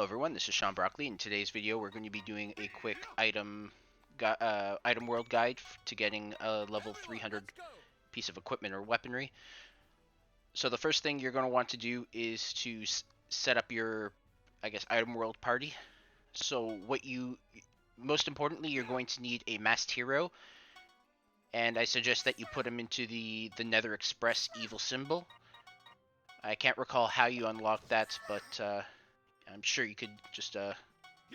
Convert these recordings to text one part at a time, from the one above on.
everyone, this is Sean Broccoli. In today's video, we're going to be doing a quick item world guide to getting a level 300 piece of equipment or weaponry. So the first thing you're going to want to do is to set up your, item world party. So most importantly, you're going to need a masked hero, and I suggest that you put him into the Nether Express evil symbol. I can't recall how you unlock that, but I'm sure you could just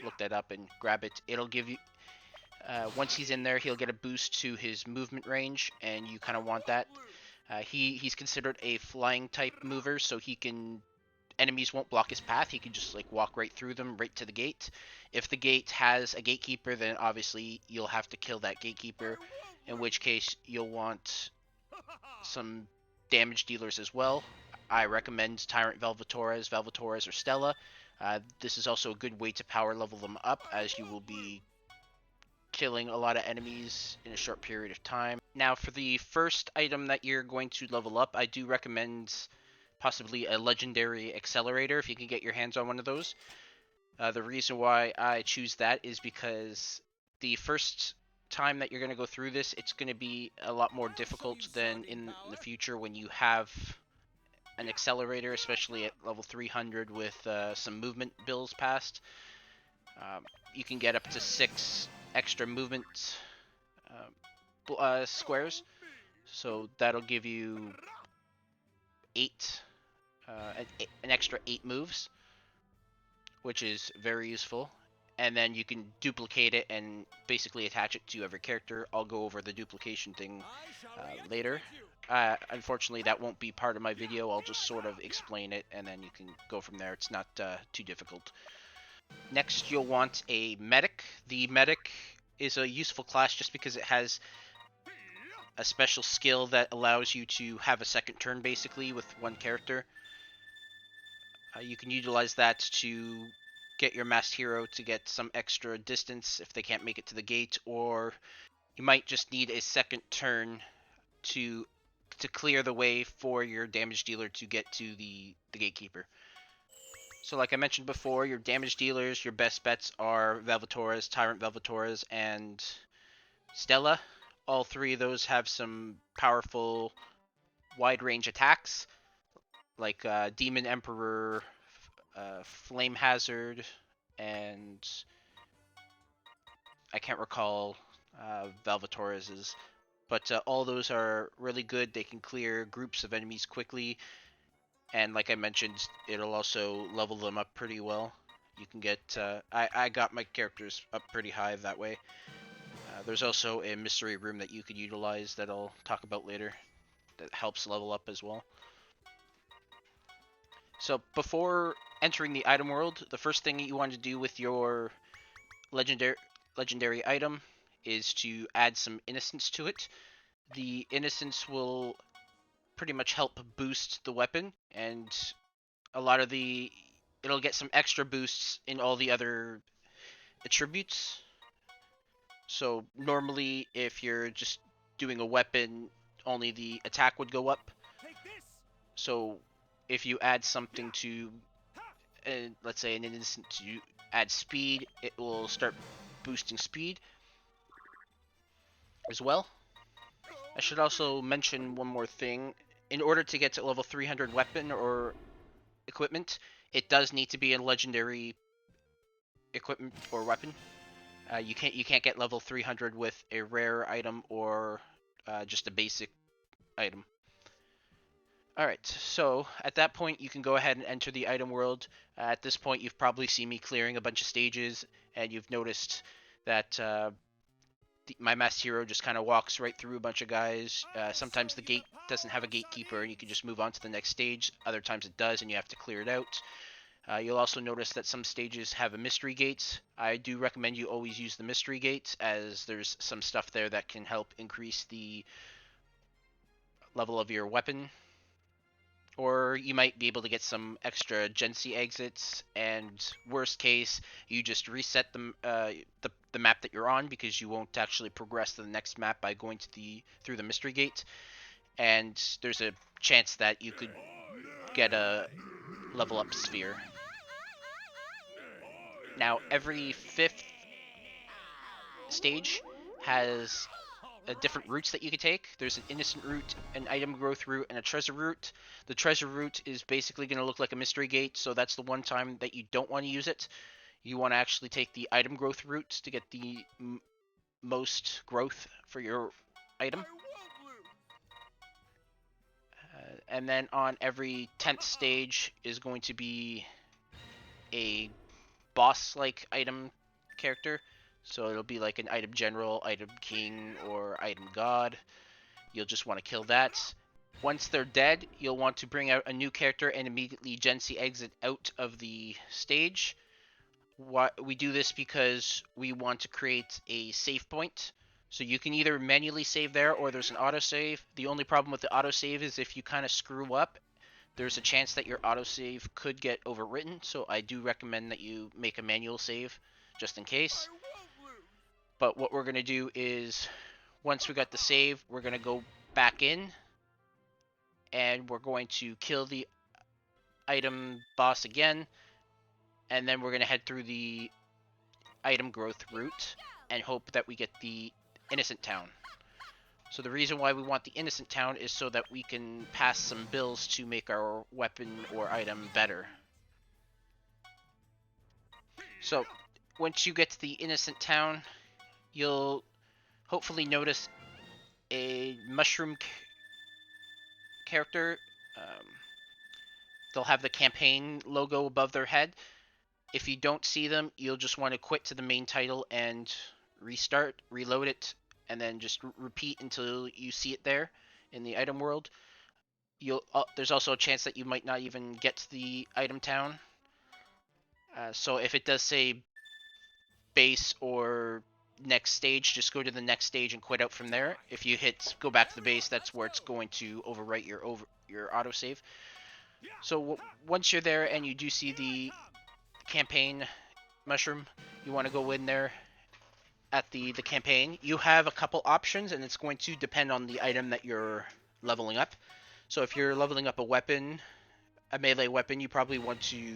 look that up and grab it. It'll give you, once he's in there, he'll get a boost to his movement range, and you kind of want that. He's considered a flying type mover, so enemies won't block his path. He can just like walk right through them, right to the gate. If the gate has a gatekeeper, then obviously you'll have to kill that gatekeeper, in which case you'll want some damage dealers as well. I recommend Tyrant Velvetores, or Stella. This is also a good way to power level them up, as you will be killing a lot of enemies in a short period of time. Now, for the first item that you're going to level up, I do recommend possibly a legendary accelerator if you can get your hands on one of those. The reason why I choose that is because the first time that you're going to go through this, it's going to be a lot more difficult than in the future when you have an accelerator, especially at level 300 with some movement bills passed. You can get up to 6 extra movement squares, so that'll give you 8, an extra 8 moves, which is very useful. And then you can duplicate it and basically attach it to every character. I'll go over the duplication thing later. Unfortunately, that won't be part of my video. I'll just sort of explain it, and then you can go from there. It's not too difficult. Next, you'll want a medic. The medic is a useful class just because it has a special skill that allows you to have a second turn, basically, with one character. You can utilize that to get your masked hero to get some extra distance if they can't make it to the gate, or you might just need a second turn to clear the way for your damage dealer to get to the gatekeeper. So like I mentioned before, your damage dealers, your best bets are Velvetores, Tyrant Velvetores, and Stella. All three of those have some powerful wide range attacks, like Demon Emperor, Flame Hazard, and I can't recall Velvetores's. But all those are really good. They can clear groups of enemies quickly. And like I mentioned, it'll also level them up pretty well. You can get... I got my characters up pretty high that way. There's also a mystery room that you could utilize that I'll talk about later that helps level up as well. So before entering the item world, the first thing that you want to do with your legendary item is to add some innocence to it. The innocence will pretty much help boost the weapon, and it'll get some extra boosts in all the other attributes. So normally if you're just doing a weapon, only the attack would go up. So if you add something to, let's say an innocent to add speed, it will start boosting speed as well. I should also mention one more thing. In order to get to level 300 weapon or equipment, it does need to be a legendary equipment or weapon. You can't get level 300 with a rare item or just a basic item. Alright, so at that point you can go ahead and enter the item world. At this point you've probably seen me clearing a bunch of stages, and you've noticed that my masked hero just kind of walks right through a bunch of guys. Sometimes the gate doesn't have a gatekeeper and you can just move on to the next stage. Other times it does and you have to clear it out. You'll also notice that some stages have a mystery gate. I do recommend you always use the mystery gate, as there's some stuff there that can help increase the level of your weapon. Or you might be able to get some extra Gensi exits, and worst case, you just reset the map that you're on, because you won't actually progress to the next map by going through the mystery gate. And there's a chance that you could get a level up sphere. Now, every 5th stage has different routes that you can take. There's an innocent route, an item growth route, and a treasure route. The treasure route is basically going to look like a mystery gate, so that's the one time that you don't want to use it. You want to actually take the item growth route to get the most growth for your item. And then on every 10th stage is going to be a boss-like item character. So it'll be like an item general, item king, or item god. You'll just want to kill that. Once they're dead, you'll want to bring out a new character and immediately Gen C exit out of the stage. We do this because we want to create a save point. So you can either manually save there or there's an autosave. The only problem with the autosave is if you kind of screw up, there's a chance that your autosave could get overwritten. So I do recommend that you make a manual save just in case. But what we're going to do is once we got the save, we're going to go back in and we're going to kill the item boss again. And then we're going to head through the item growth route and hope that we get the innocent town. So the reason why we want the innocent town is so that we can pass some bills to make our weapon or item better. So once you get to the innocent town, you'll hopefully notice a mushroom character. They'll have the campaign logo above their head. If you don't see them, you'll just want to quit to the main title and restart, reload it, and then just repeat until you see it there in the item world. There's also a chance that you might not even get to the item town. So if it does say base or next stage, just go to the next stage and quit out from there. If you hit go back to the base, that's where it's going to overwrite your autosave. So once you're there and you do see the campaign mushroom, you want to go in there at the campaign. You have a couple options, and it's going to depend on the item that you're leveling up. So if you're leveling up a weapon, a melee weapon, you probably want to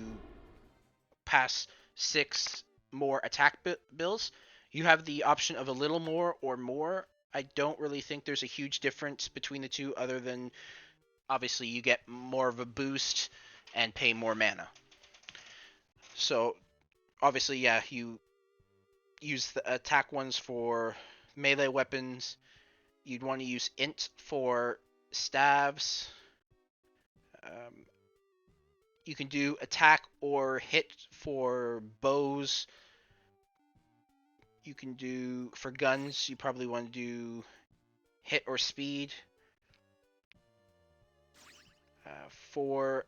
pass 6 more attack bills. You have the option of a little more or more. I don't really think there's a huge difference between the two, other than obviously you get more of a boost and pay more mana. So obviously, yeah, you use the attack ones for melee weapons. You'd want to use int for staves. You can do attack or hit for bows. You can do, for guns, you probably want to do hit or speed. For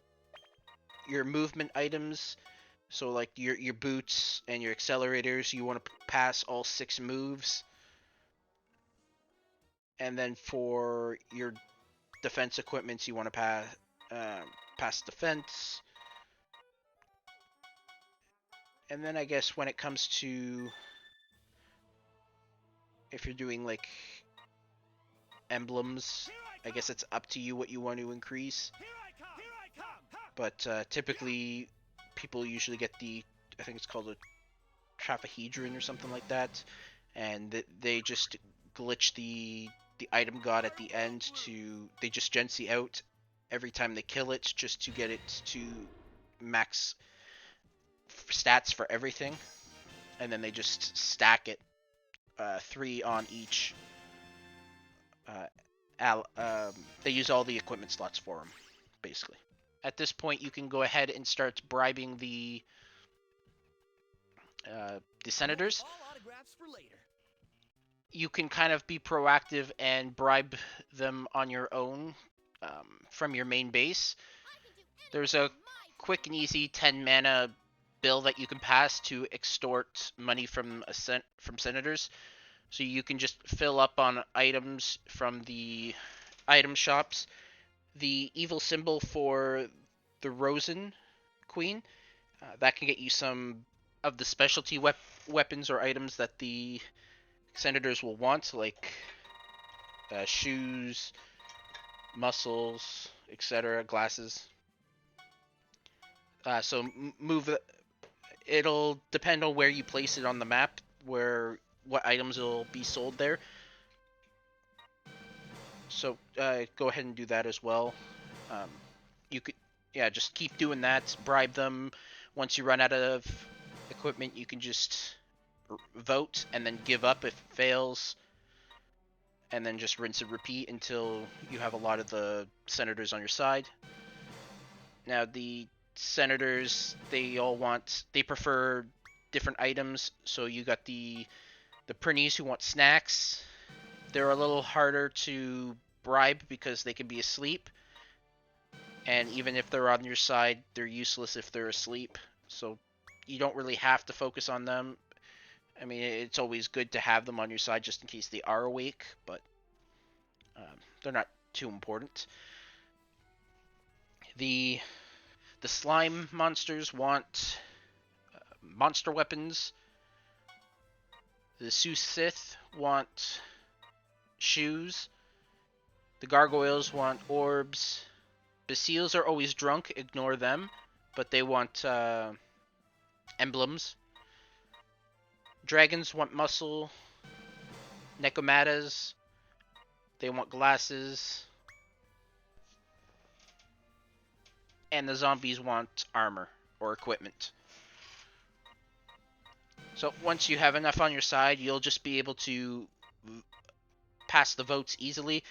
your movement items, so like your boots and your accelerators, you want to pass all 6 moves. And then for your defense equipments, you want to pass defense. And then I guess when it comes to if you're doing like emblems, I guess it's up to you what you want to increase. But typically people usually get I think it's called a Traphedron or something like that, and they just glitch the item god at the end they just Gen C out every time they kill it just to get it to max stats for everything, and then they just stack it 3 on each. They use all the equipment slots for them, basically. At this point, you can go ahead and start bribing the senators. You can kind of be proactive and bribe them on your own from your main base. There's a quick and easy 10 mana bill that you can pass to extort money from senators. So you can just fill up on items from the item shops. The evil symbol for the Rosen Queen, that can get you some of the specialty weapons or items that the senators will want, like shoes, muscles, etc., glasses. So It'll depend on where you place it on the map, what items will be sold there. So go ahead and do that as well. Um, you could, yeah, just keep doing that. Bribe them. Once you run out of equipment, you can just vote and then give up if it fails, and then just rinse and repeat until you have a lot of the senators on your side. Now the senators, they prefer different items. So you got the Prinnies who want snacks. They're a little harder to bribe because they can be asleep, and even if they're on your side, they're useless if they're asleep. So you don't really have to focus on them. I mean, it's always good to have them on your side just in case they are awake, but they're not too important. The the slime monsters want monster weapons. The Sith want shoes. The gargoyles want orbs. Basiles are always drunk, ignore them, but they want emblems. Dragons want muscle. Nekomatas, they want glasses. And the zombies want armor or equipment. So once you have enough on your side, you'll just be able to pass the votes easily.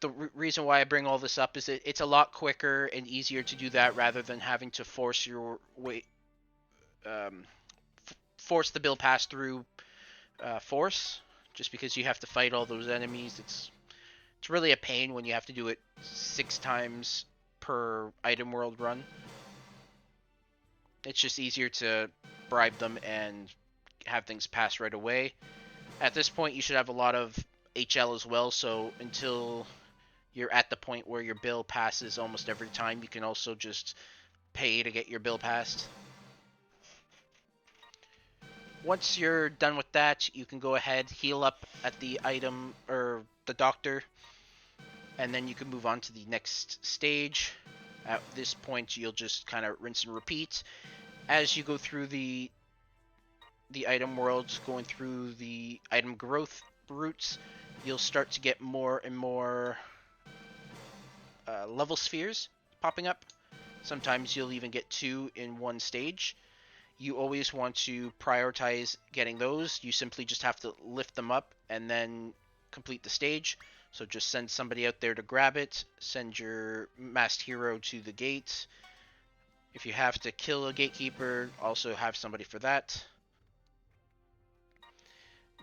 The reason why I bring all this up is it's a lot quicker and easier to do that rather than having to force your way, force the bill pass through force, just because you have to fight all those enemies. It's really a pain when you have to do it 6 times per item world run. It's just easier to bribe them and have things pass right away. At this point, you should have a lot of HL as well, so until you're at the point where your bill passes almost every time, you can also just pay to get your bill passed. Once you're done with that, you can go ahead, heal up at the item or the doctor, and then you can move on to the next stage. At this point, you'll just kind of rinse and repeat. As you go through the item world, going through the item growth routes, you'll start to get more and more level spheres popping up. Sometimes you'll even get 2 in one stage. You always want to prioritize getting those. You simply just have to lift them up and then complete the stage. So just send somebody out there to grab it. Send your masked hero to the gate. If you have to kill a gatekeeper, also have somebody for that.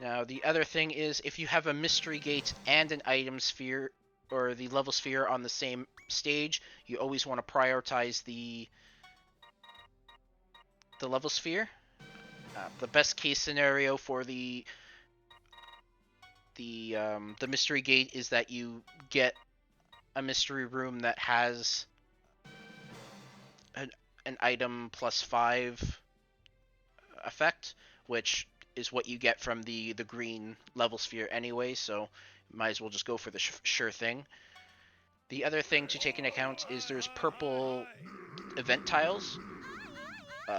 Now, the other thing is, if you have a mystery gate and an item sphere, or the level sphere on the same stage, you always want to prioritize the level sphere. The best case scenario for the mystery gate is that you get a mystery room that has an item plus 5 effect, which is what you get from the green level sphere anyway, so might as well just go for the sure thing. The other thing to take into account is there's purple event tiles.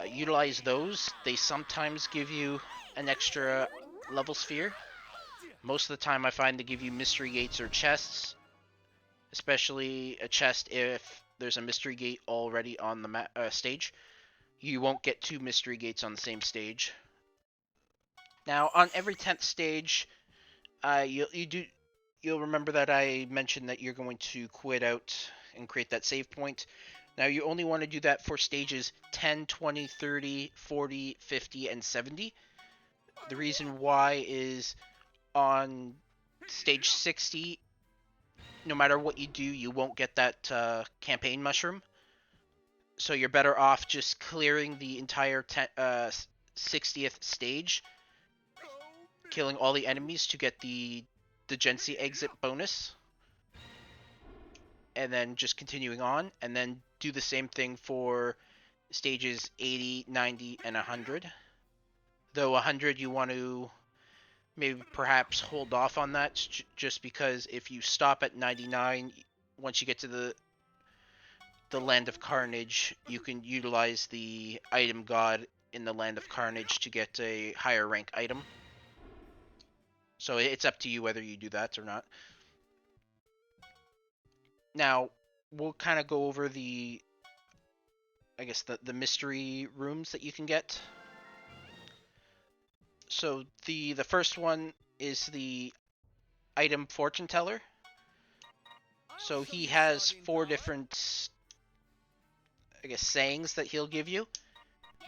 Utilize those. They sometimes give you an extra level sphere. Most of the time I find they give you mystery gates or chests, especially a chest if there's a mystery gate already on the stage. You won't get 2 mystery gates on the same stage. Now, on every 10th stage, you'll remember that I mentioned that you're going to quit out and create that save point. Now, you only want to do that for stages 10, 20, 30, 40, 50, and 70. The reason why is on stage 60, no matter what you do, you won't get that campaign mushroom. So you're better off just clearing the entire 60th stage, killing all the enemies to get the Gen C exit bonus, and then just continuing on, and then do the same thing for stages 80, 90, and 100. Though 100 you want to maybe perhaps hold off on that, just because if you stop at 99, once you get to the Land of Carnage, you can utilize the item god in the Land of Carnage to get a higher rank item. So it's up to you whether you do that or not. Now, we'll kind of go over the, I guess, the mystery rooms that you can get. So the first one is the item fortune teller. So he has 4 different, I guess, sayings that he'll give you.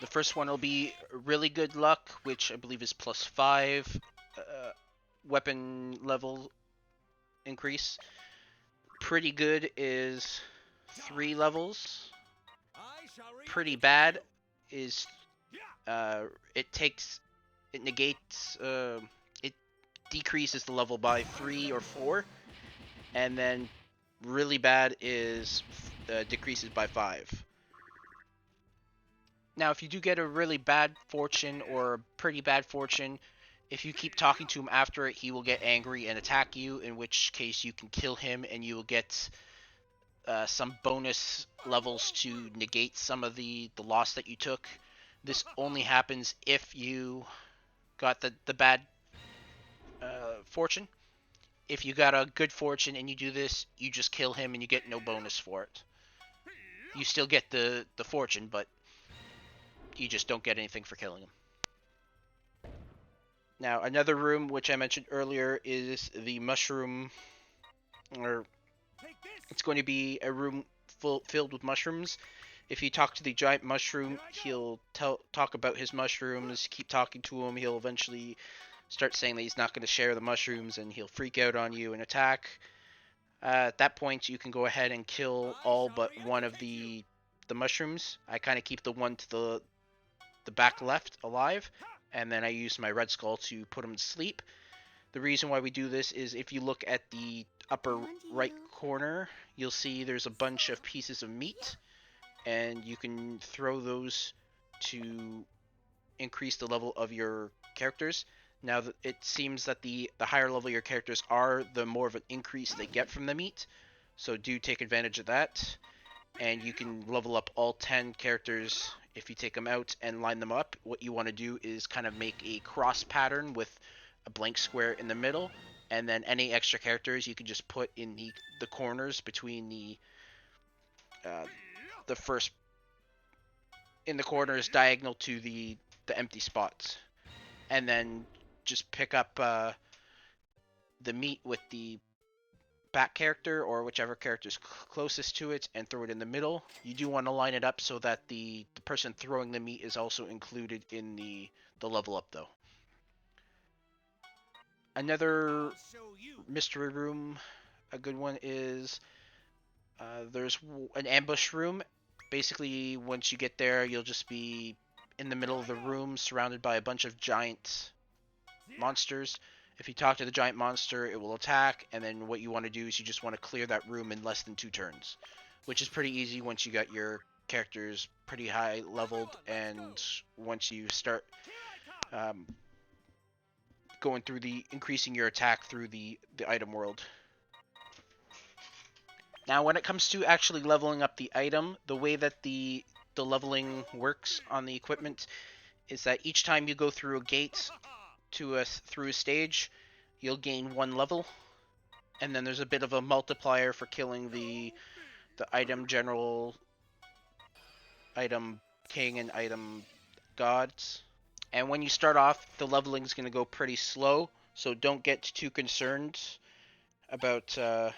The first one will be really good luck, which I believe is +5 weapon level increase. Pretty good is 3 levels. Pretty bad is it negates it decreases the level by 3 or 4, and then really bad is decreases by 5. Now, if you do get a really bad fortune or a pretty bad fortune, if you keep talking to him after it, he will get angry and attack you, in which case you can kill him and you will get some bonus levels to negate some of the loss that you took. This only happens if you got the bad fortune. If you got a good fortune and you do this, you just kill him and you get no bonus for it. You still get the fortune, but you just don't get anything for killing him. Now, another room which I mentioned earlier is the mushroom, or it's going to be a room filled with mushrooms. If you talk to the giant mushroom, he'll talk about his mushrooms. Keep talking to him, he'll eventually start saying that he's not going to share the mushrooms, and he'll freak out on you and attack. At that point, you can go ahead and kill all but one of the mushrooms. I kind of keep the one to the back left alive, and then I use my red skull to put him to sleep. The reason why we do this is if you look at the upper right corner, you'll see there's a bunch of pieces of meat, and you can throw those to increase the level of your characters. Now, it seems that the higher level your characters are, the more of an increase they get from the meat, so do take advantage of that. And you can level up all 10 characters if you take them out and line them up. What you want to do is kind of make a cross pattern with a blank square in the middle, and then any extra characters you can just put in the corners between the first, in the corners diagonal to the empty spots, and then just pick up the meat with the back character or whichever character is closest to it and throw it in the middle. You do want to line it up so that the person throwing the meat is also included in the level up, though. Another mystery room, a good one, is there's an ambush room. Basically, once you get there, you'll just be in the middle of the room surrounded by a bunch of giant monsters. If you talk to the giant monster, it will attack, and then what you want to do is you just want to clear that room in less than 2 turns, which is pretty easy once you got your characters pretty high leveled, and once you start going through increasing your attack through the item world. Now, when it comes to actually leveling up the item, the way that the leveling works on the equipment is that each time you go through a gate through a stage, you'll gain 1 level, and then there's a bit of a multiplier for killing the item general, item king, and item gods. And when you start off, the leveling is going to go pretty slow, so don't get too concerned about the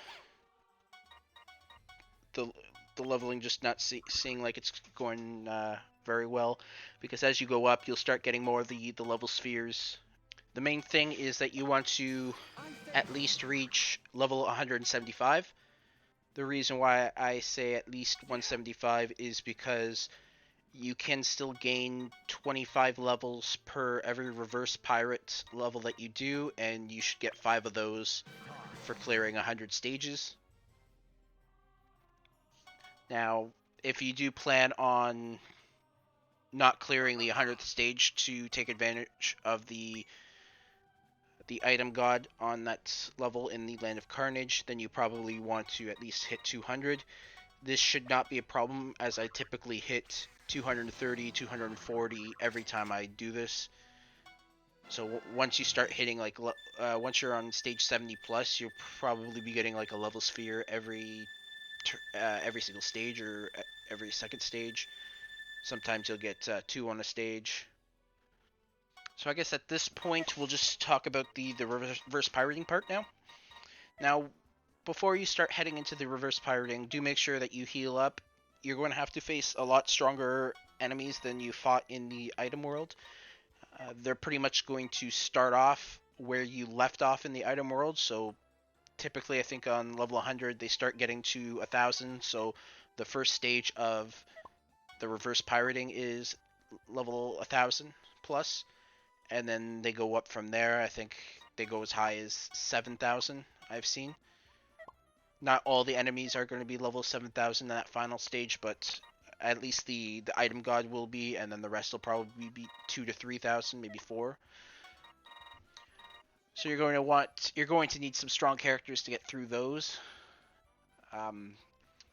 leveling just not seeing like it's going very well, because as you go up, you'll start getting more of the level spheres. The main thing is that you want to at least reach level 175. The reason why I say at least 175 is because you can still gain 25 levels per every reverse pirate level that you do, and you should get 5 of those for clearing 100 stages. Now, if you do plan on not clearing the 100th stage to take advantage of the item god on that level in the Land of Carnage, then you probably want to at least hit 200. this should not be a problem, as I typically hit 230, 240 every time I do this. So once you start hitting like once you're on stage 70 plus, you'll probably be getting like a level sphere every single stage or every second stage. Sometimes you'll get two on a stage. So I guess at this point we'll just talk about the reverse pirating part now. Now, before you start heading into the reverse pirating, do make sure that you heal up. You're going to have to face a lot stronger enemies than you fought in the item world. They're pretty much going to start off where you left off in the item world. So typically, I think on level 100 they start getting to 1,000. So the first stage of the reverse pirating is level 1,000 plus, and then they go up from there. I think they go as high as 7,000. I've seen. Not all the enemies are going to be level 7,000 in that final stage, but at least the item god will be, and then the rest will probably be 2 to 3,000, maybe 4. So you're going to need some strong characters to get through those. Um,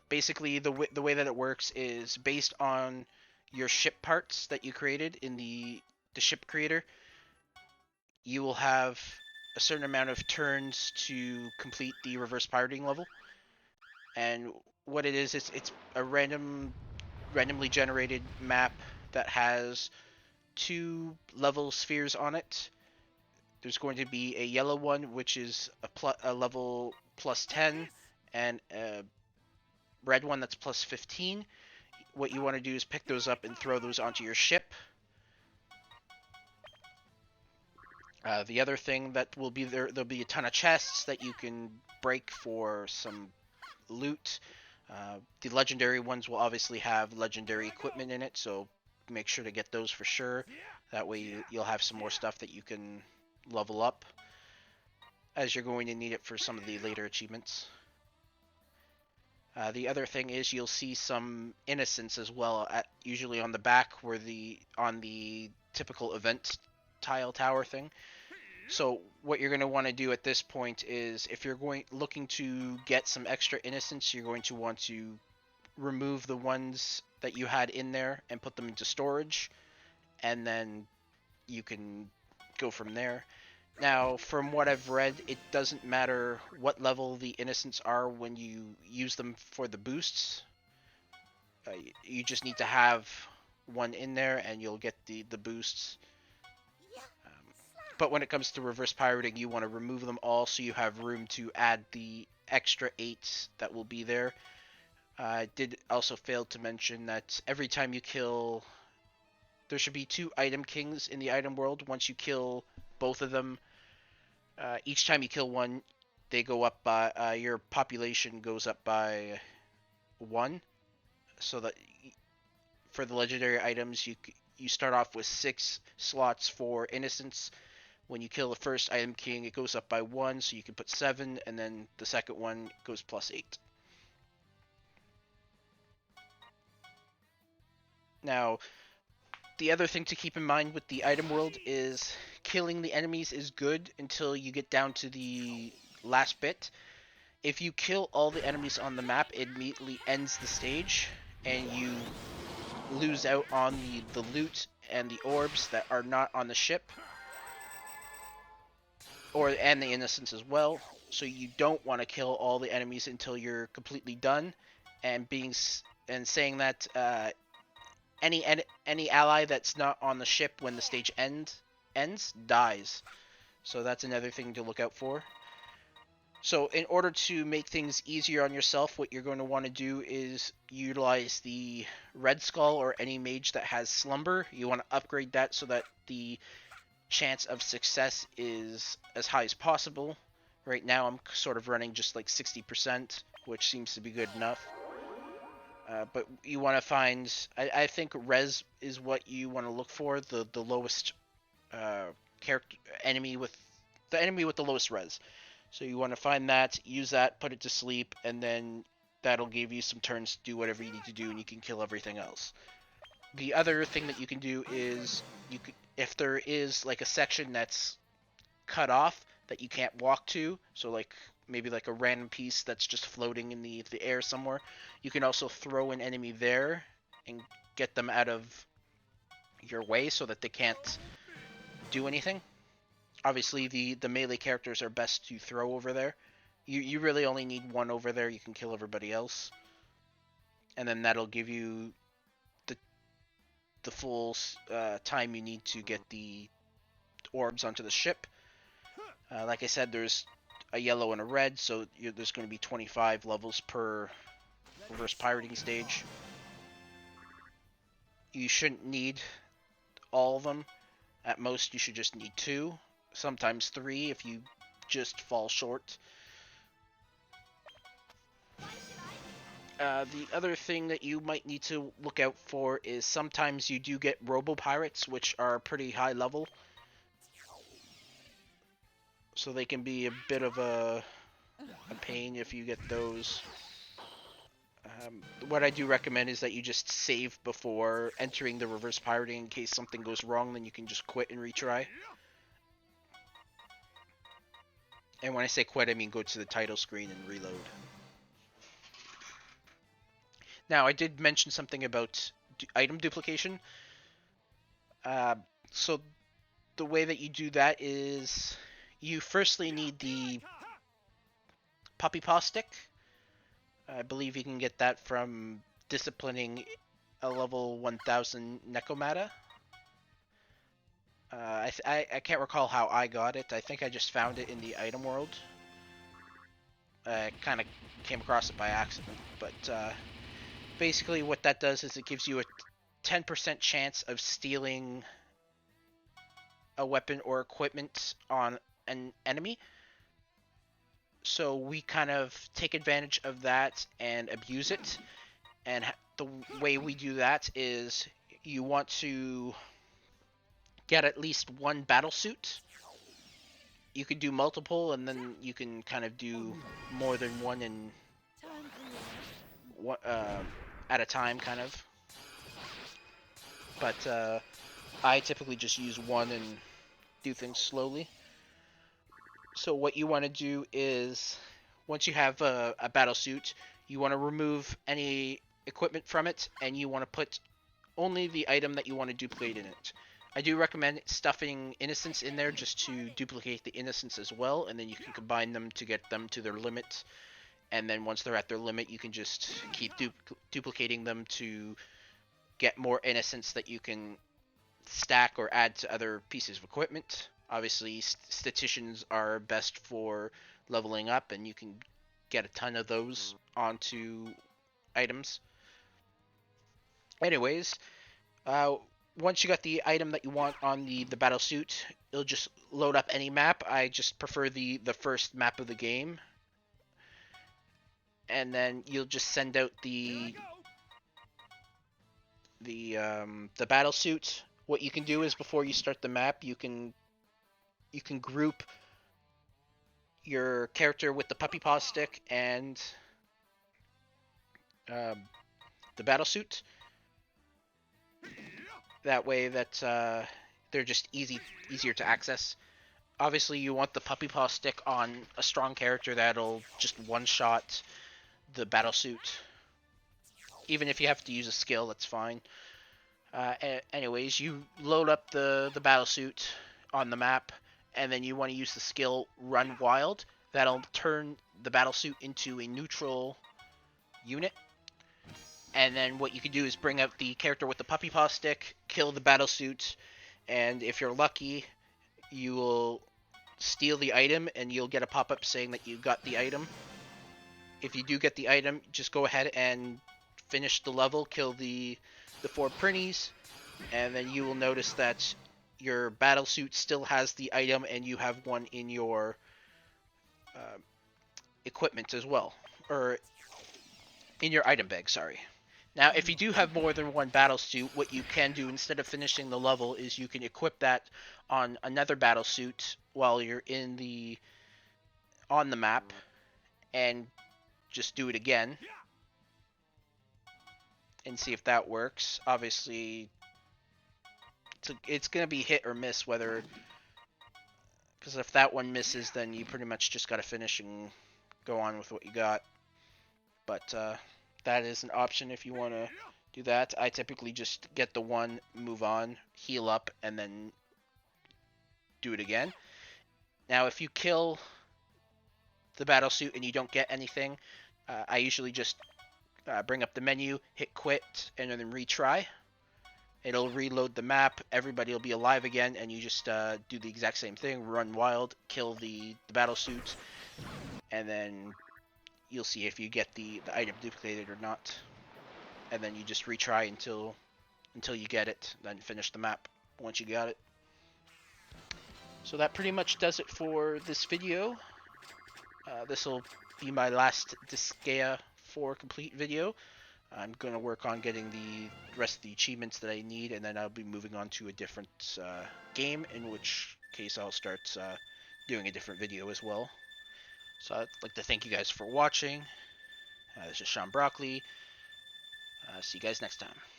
Basically, the way that it works is based on your ship parts that you created in the ship creator. You will have a certain amount of turns to complete the reverse pirating level. And what it is, it's a randomly generated map that has 2 level spheres on it. There's going to be a yellow one, which is a level plus 10, and a red one that's plus 15. What you want to do is pick those up and throw those onto your ship. The other thing that will be there'll be a ton of chests that you can break for some loot. The legendary ones will obviously have legendary equipment in it, so make sure to get those for sure. That way you'll have some more stuff that you can level up, as you're going to need it for some of the later achievements. The other thing is you'll see some innocents as well, usually on the back where on the typical event tile tower thing. So what you're going to want to do at this point is, if you're looking to get some extra innocence, you're going to want to remove the ones that you had in there and put them into storage, and then you can go from there. Now, from what I've read, it doesn't matter what level the innocents are when you use them for the boosts. You just need to have one in there and you'll get the boosts. But when it comes to reverse pirating, you want to remove them all so you have room to add the extra 8 that will be there. I did also fail to mention that every time you kill, there should be 2 item kings in the item world. Once you kill both of them, each time you kill one, they go up by your population goes up by 1. So that for the legendary items, you start off with 6 slots for innocence. When you kill the first item king, it goes up by 1, so you can put 7, and then the second one goes plus 8. Now, the other thing to keep in mind with the item world is killing the enemies is good until you get down to the last bit. If you kill all the enemies on the map, it immediately ends the stage, and you lose out on the loot and the orbs that are not on the ship, and the innocence as well. So you don't want to kill all the enemies until you're completely done. And saying that any ally that's not on the ship when the stage ends dies. So that's another thing to look out for. So in order to make things easier on yourself, what you're going to want to do is utilize the Red Skull or any mage that has Slumber. You want to upgrade that so that the chance of success is as high as possible. Right now I'm sort of running just like 60%, which seems to be good enough. But you want to find, I think res is what you want to look for, the lowest character enemy with the lowest res. So you want to find that, use that, put it to sleep, and then that'll give you some turns to do whatever you need to do, and you can kill everything else. The other thing that you can do is, if there is like a section that's cut off that you can't walk to, so like maybe like a random piece that's just floating in the air somewhere. You can also throw an enemy there and get them out of your way so that they can't do anything. Obviously, the melee characters are best to throw over there. You really only need one over there. You can kill everybody else, and then that'll give you the full time you need to get the orbs onto the ship. Like I said, there's a yellow and a red, so there's going to be 25 levels per reverse pirating stage. You shouldn't need all of them. At most, you should just need 2, sometimes 3 if you just fall short. The other thing that you might need to look out for is sometimes you do get robo-pirates, which are pretty high level. So they can be a bit of a pain if you get those. What I do recommend is that you just save before entering the reverse pirating in case something goes wrong, then you can just quit and retry. And when I say quit, I mean go to the title screen and reload. Now, I did mention something about item duplication. So the way that you do that is you firstly need the puppy paw stick. I believe you can get that from disciplining a level 1000 Necomata. I can't recall how I got it. I think I just found it in the item world. I kind of came across it by accident, but basically what that does is it gives you a 10% chance of stealing a weapon or equipment on an enemy. So we kind of take advantage of that and abuse it. And the way we do that is you want to get at least one battle suit. You could do multiple, and then you can kind of do more than one in at a time, kind of. But I typically just use one and do things slowly. So what you want to do is, once you have a battle suit, you want to remove any equipment from it, and you want to put only the item that you want to duplicate in it. I do recommend stuffing innocence in there just to duplicate the innocence as well, and then you can combine them to get them to their limit. And then once they're at their limit, you can just keep duplicating them to get more innocence that you can stack or add to other pieces of equipment. Obviously, statisticians are best for leveling up, and you can get a ton of those onto items. Anyways, once you got the item that you want on the battle suit, it'll just load up any map. I just prefer the first map of the game. And then you'll just send out the battle suit. What you can do is before you start the map, you can group your character with the puppy paw stick and the battle suit. That way that they're just easier to access. Obviously, you want the puppy paw stick on a strong character that'll just one-shot the battle suit. Even if you have to use a skill, that's fine. Anyways, you load up the battle suit on the map, and then you want to use the skill Run Wild. That'll turn the battle suit into a neutral unit. And then what you can do is bring out the character with the puppy paw stick, kill the battle suit, and if you're lucky, you will steal the item, and you'll get a pop-up saying that you got the item. If you do get the item, just go ahead and finish the level, kill the 4 printies, and then you will notice that your battle suit still has the item, and you have one in your equipment as well, or in your item bag, sorry. Now, if you do have more than one battle suit, what you can do instead of finishing the level is you can equip that on another battle suit while you're on the map, and just do it again and see if that works. Obviously, it's going to be hit or miss whether, because if that one misses, then you pretty much just got to finish and go on with what you got. But that is an option if you want to do that. I typically just get the one, move on, heal up, and then do it again. Now, if you kill the battle suit and you don't get anything, I usually just bring up the menu, hit quit, and then retry. It'll reload the map, everybody will be alive again, and you just do the exact same thing, run wild, kill the battle suits, and then you'll see if you get the item duplicated or not. And then you just retry until you get it, then finish the map once you got it. So that pretty much does it for this video. This will be my last Disgaea 4 complete video. I'm going to work on getting the rest of the achievements that I need, and then I'll be moving on to a different game, in which case I'll start doing a different video as well. So I'd like to thank you guys for watching. This is Sean Broccoli. See you guys next time.